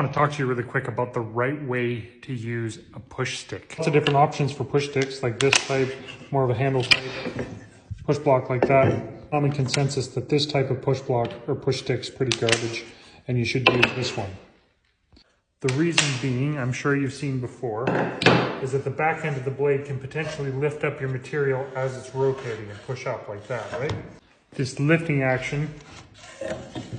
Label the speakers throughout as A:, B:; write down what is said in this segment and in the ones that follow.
A: I want to talk to you really quick about the right way to use a push stick. Lots of different options for push sticks, like this type, more of a handle type, push block like that. Common consensus that this type of push block or push stick is pretty garbage, and you should use this one. The reason being, I'm sure you've seen before, is that the back end of the blade can potentially lift up your material as it's rotating and push up like that, right? This lifting action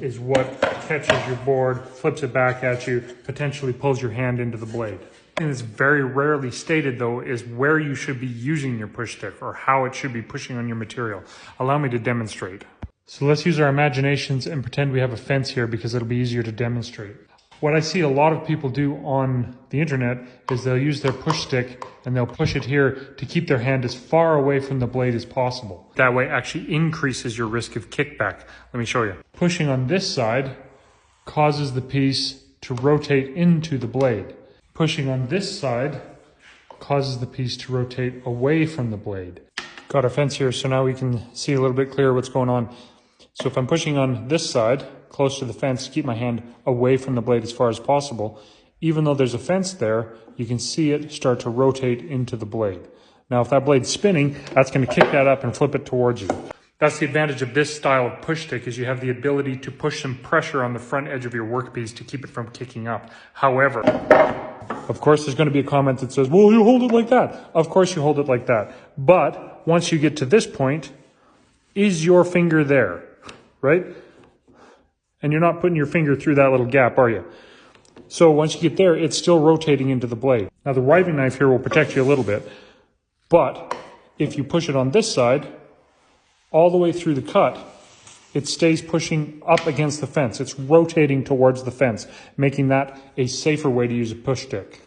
A: is what catches your board, flips it back at you, potentially pulls your hand into the blade. And it's very rarely stated though is where you should be using your push stick or how it should be pushing on your material. Allow me to demonstrate. So let's use our imaginations and pretend we have a fence here because it'll be easier to demonstrate. What I see a lot of people do on the internet is they'll use their push stick and they'll push it here to keep their hand as far away from the blade as possible. That way actually increases your risk of kickback. Let me show you. Pushing on this side causes the piece to rotate into the blade. Pushing on this side causes the piece to rotate away from the blade. Got our fence here, so now we can see a little bit clearer what's going on. So if I'm pushing on this side, close to the fence, to keep my hand away from the blade as far as possible, even though there's a fence there, you can see it start to rotate into the blade. Now, if that blade's spinning, that's going to kick that up and flip it towards you. That's the advantage of this style of push stick, is you have the ability to push some pressure on the front edge of your workpiece to keep it from kicking up. However, of course, there's going to be a comment that says, well, you hold it like that. Of course you hold it like that. But once you get to this point, is your finger there, right? And you're not putting your finger through that little gap, are you? So once you get there, it's still rotating into the blade. Now the riving knife here will protect you a little bit, but if you push it on this side, all the way through the cut, it stays pushing up against the fence. It's rotating towards the fence, making that a safer way to use a push stick.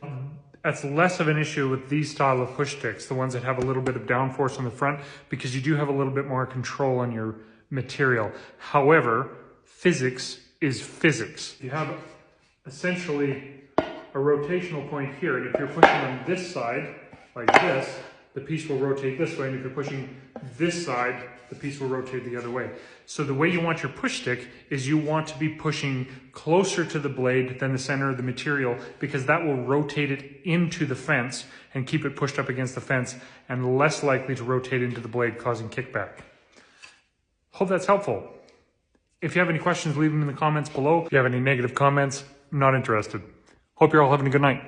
A: That's less of an issue with these style of push sticks, the ones that have a little bit of downforce on the front, because you do have a little bit more control on your material. However, physics is physics. You have essentially a rotational point here, and if you're pushing on this side, like this, the piece will rotate this way, and if you're pushing this side, the piece will rotate the other way. So the way you want your push stick is you want to be pushing closer to the blade than the center of the material, because that will rotate it into the fence and keep it pushed up against the fence and less likely to rotate into the blade, causing kickback. Hope that's helpful. If you have any questions, leave them in the comments below. If you have any negative comments, I'm not interested. Hope you're all having a good night.